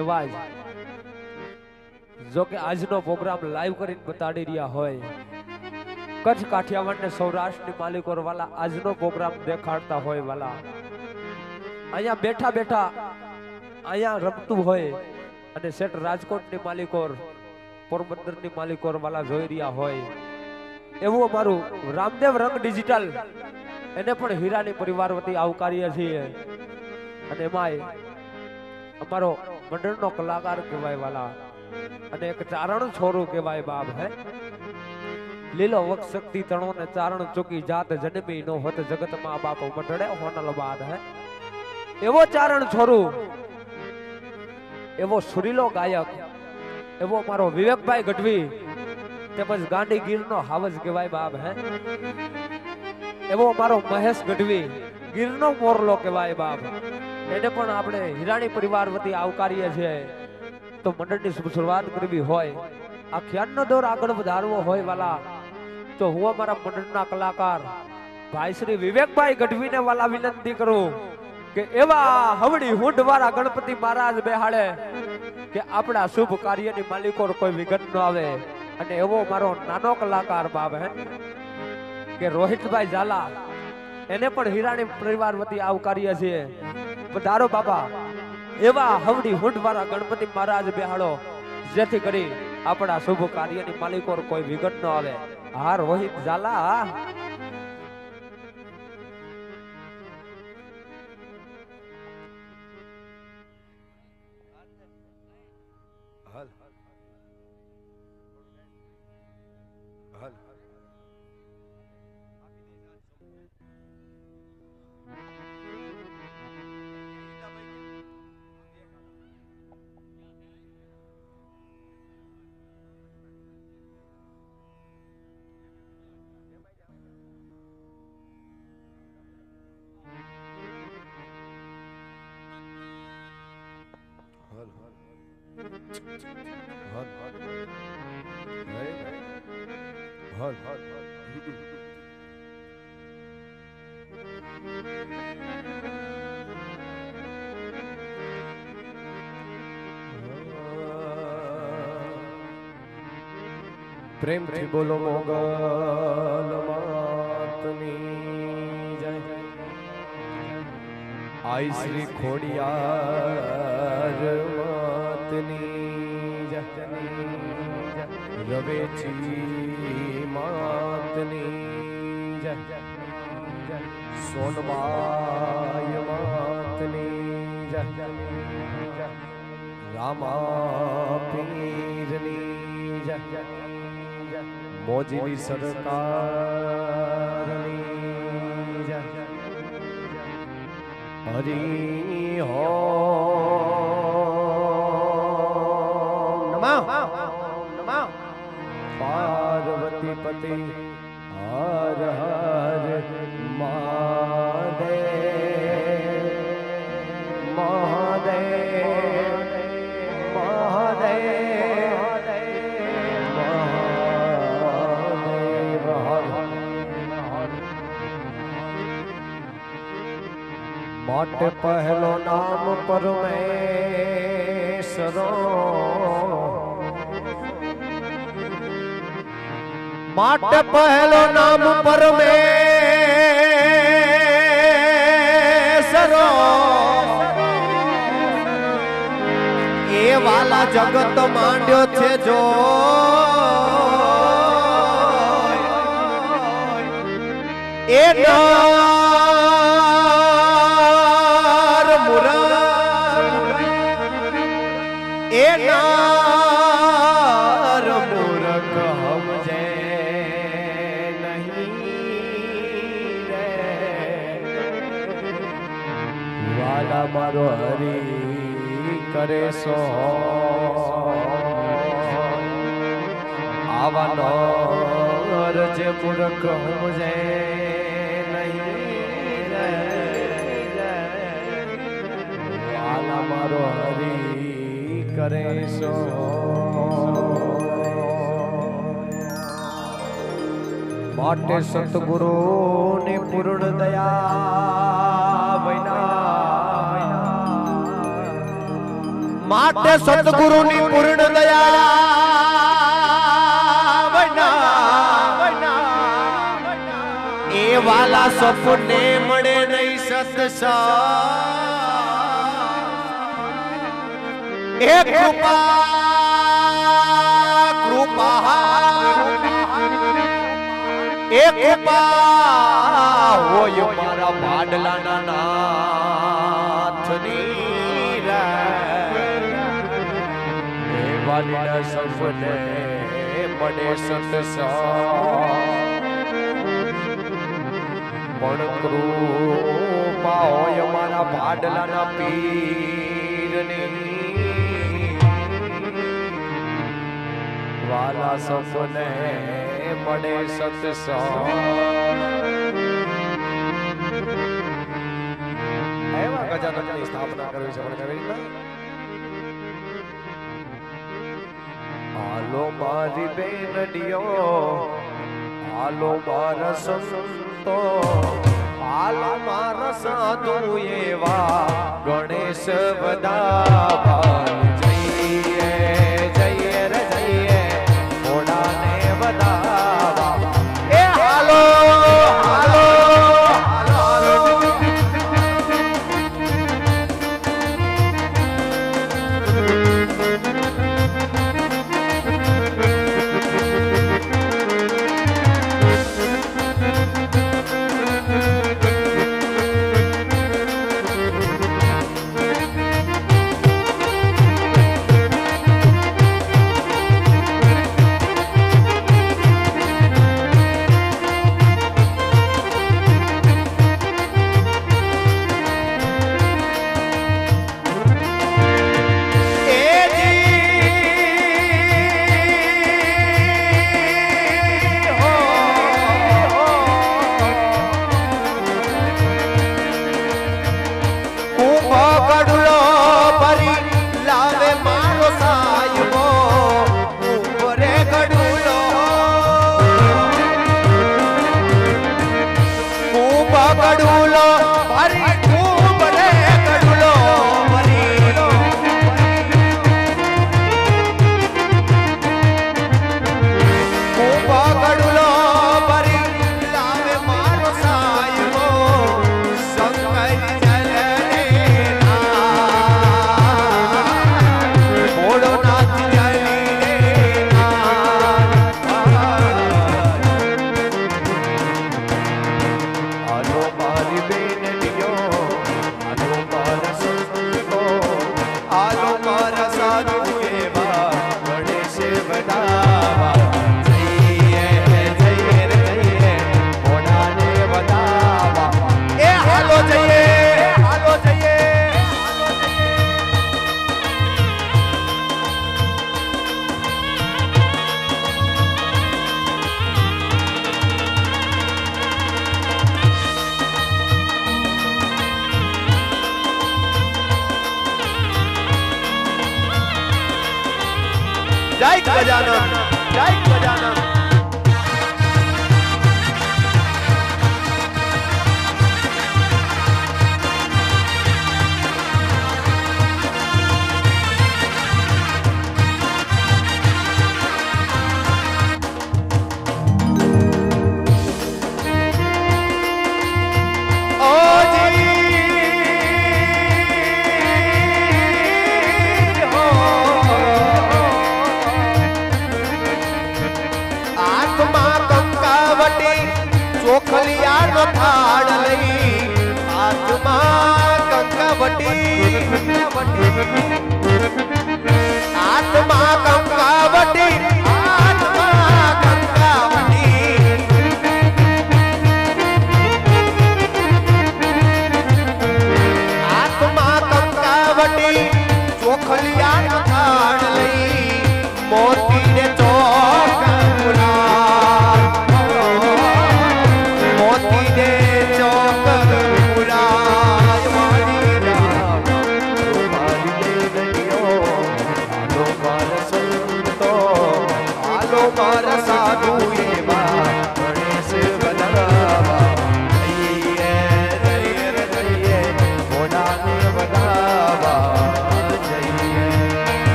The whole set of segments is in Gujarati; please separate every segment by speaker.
Speaker 1: એવા જ જો કે આજનો પ્રોગ્રામ લાઈવ કરીને બતાડી રહ્યા હોય, કચ્છ કાઠિયાવાડ ને સૌરાષ્ટ્રની માલિકો વાલા આજનો પ્રોગ્રામ દેખાડતા હોય વાલા, અહીંયા બેઠા બેઠા અહીંયા રમતું હોય અને સેટ રાજકોટની માલિકો પોરબંદરની માલિકો વાલા જોઈ રહ્યા હોય, એવું અમારું રામદેવ રંગ ડિજિટલ એને પણ હીરાની પરિવાર વતી આવકારીએ છીએ. અને એમાંય અમારો મંડળનો કલાકાર કહેવાય વાલા અને એક ચારણ છોરું કહેવાય બાપ હે. લીલો વક્ષ શક્તિ તણો ને ચારણ ચૂકી જાત જન્મી નો હોત જગત માં બાપ મંડળે હોનલ બાદ હે. એવો ચારણ છોરું, એવો સુરીલો ગાયક, એવો મારો વિવેકભાઈ ગઢવી તેમજ ગાંડી ગીરનો હાવજ કહેવાય બાપ હે. એવો મારો મહેશ ગઢવી ગીરનો મોરલો કહેવાય બાપ, એને પણ આપણે હીરાણી પરિવાર વતી આવકારીએ છીએ. તો મંડળની શરૂઆત કરવી હોય, આ ખ્યાલનો દોર આગળ વધારવો હોય વાલા, તો હું અમારા મંડળના કલાકાર ભાઈ શ્રી વિવેકભાઈ ગઢવીને વાલા વિનંતી કરું કે એવા હવડી હુંડ વાળા ગણપતિ મહારાજ બેહાડે કે આપણા શુભ કાર્યની માલિકો કોઈ વિઘન ન આવે. અને એવો મારો નાનો કલાકાર બાપ હે કે રોહિતભાઈ ઝાલા, એને પણ હીરાણી પરિવાર વતી આવકારીએ છીએ. પધારો બાબા, એવા હવડી હુંડ વાળા ગણપતિ મહારાજ બેહાડો જેથી કરી આપણા શુભ કાર્યની માલિકો કોઈ વિઘન ન આવે. હા રોહિત ઝાલા.
Speaker 2: પ્રેમથી બોલો મોગલ માતની જય. આઈ શ્રી ખોડિયાર માતની જય. રવેચી માતની જય. સોનબાઈ માતની જય. રામા પીરની જય. મોજીલી સરકારની જય. હરી હો નમઃ પાર્વતી પતિ હર હર મહાદેવ મહાદેવ માટે પહેલો નામ પરમેશ્વરો, માટે પહેલો નામ પરમેશ્વરો. એ વાલા જગત માંડ્યો છે જો એ મારો હરી કરે સો આવા નર જે મૂર્ખ સમજે નહીં રે. વાલા મારો હરી કરે સો માટે સતગુરુ ની પૂર્ણ દયા વિના માટે સતગુરુની પૂર્ણ દયા એ વાલા સપને મળે નહીં સત્સંગ એ કૃપા એ કૃપા હોય મારા ભાડલાના નાથની વાલીના સપને મળે સત્સંગ પણ કૃપા હોય મારા ભાડલાના પીરની વાલા સપને મળે સત્સંગ એવા ગજાનંદની સ્થાપના કરવી છે પણ કેવી રીતના હાલો મારી બેનડીઓ હાલો મારા સંતો હાલો મારા સાધુ એવા ગણેશ વધાવા જઈએ જઈએ રે જઈએ ઘોડાને વધાવા એ હાલો હાલો જય ગજાનન જય ગજાનન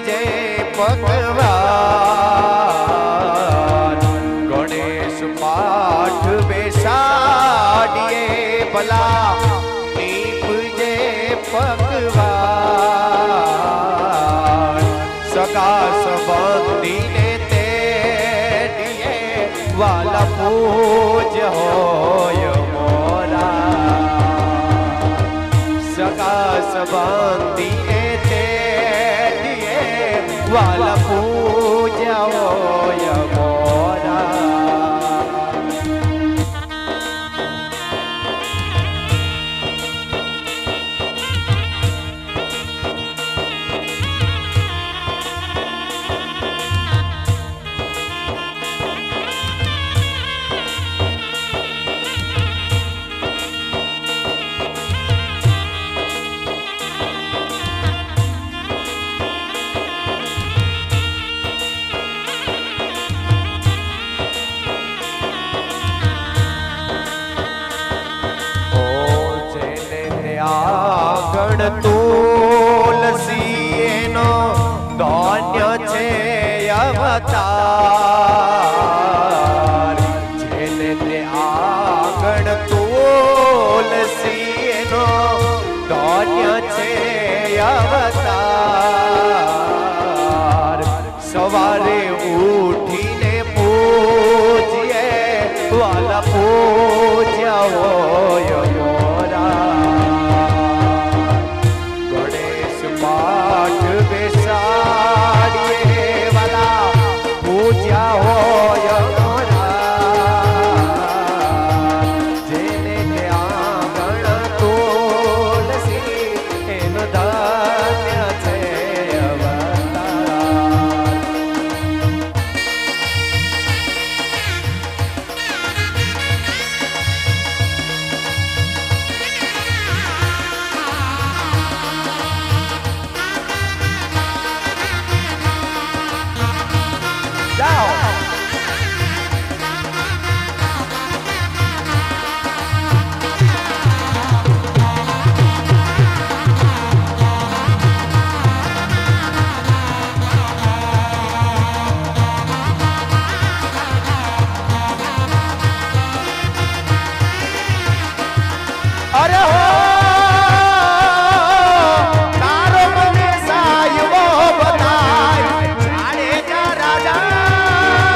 Speaker 2: પૂજે ભગવાન ગણેશ પાઠ બેસાડીએ ભલા નીપજે ભગવાન સગા સંબંધીને તેડીએ વાલા પૂજ હોય સંબંધીને તેડીએ વાલા પૂજા હોય મોરા આગળ તુલસી એનો ધન્ય છે અવતાર જેને તે આગળ તુલસી એનો ધન્ય છે અવતાર સવારે ઉઠીને પૂજીએ વાલા પૂજ્યા હોય પાઠ બેસાડીએ વાલા પૂજા હોય જેને ત્યાં ગણ તુલસી એનો ધન્ય છે અવતાર અરે હો તારો મને સાયવો બતાય જાડેજા રાજા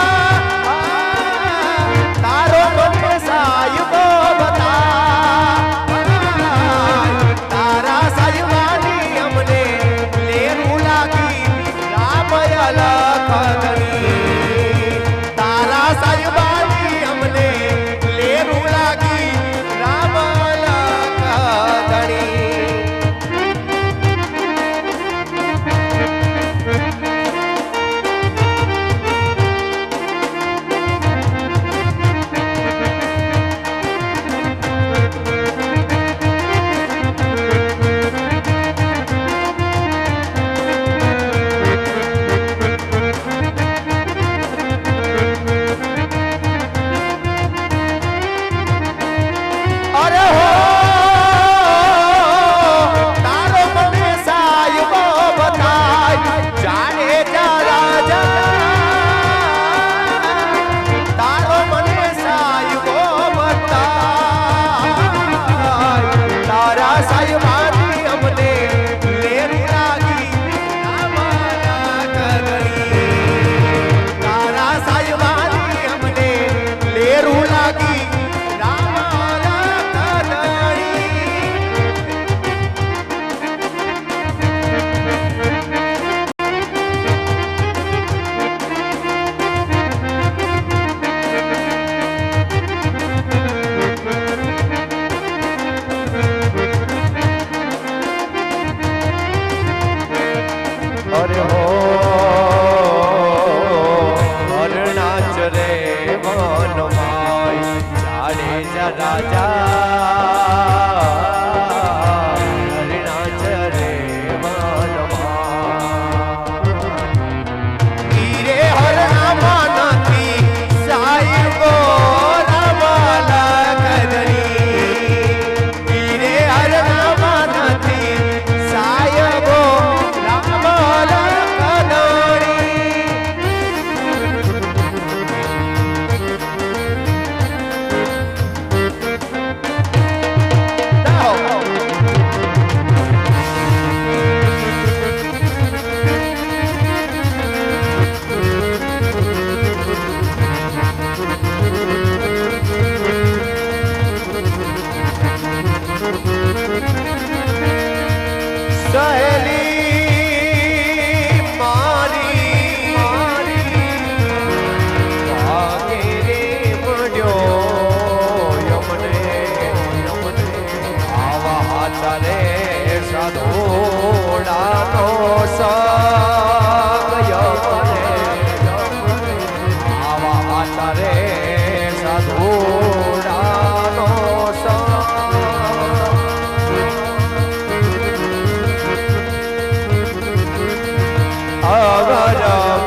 Speaker 2: અવર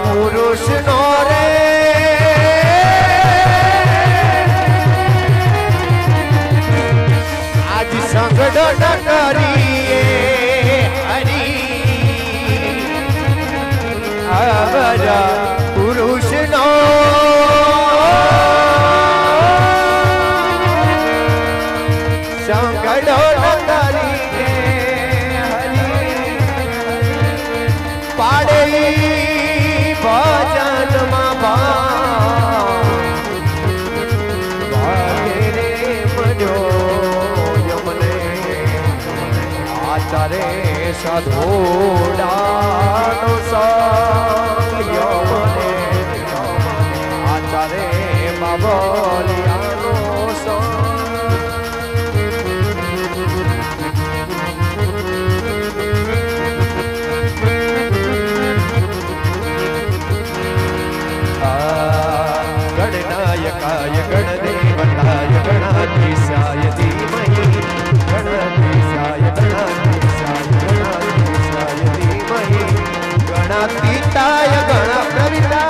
Speaker 2: પુરુષ નો રે આજ સંગડો ન કરીએ હરી અવર પુરુષ નો સંગડો ન કરીએ પાડે ભજનમાં ભાગે રે મજો યમને આચારે સાધોડાનો સંગ યમને આચારે બાબલિયાનો સંગ गणनायकाय गणदेवताय गणाधीशाय धीमहि गणाधीशाय गणाधीशाय गणाधीशाय धीमहि गणातीताय गणप्रविताय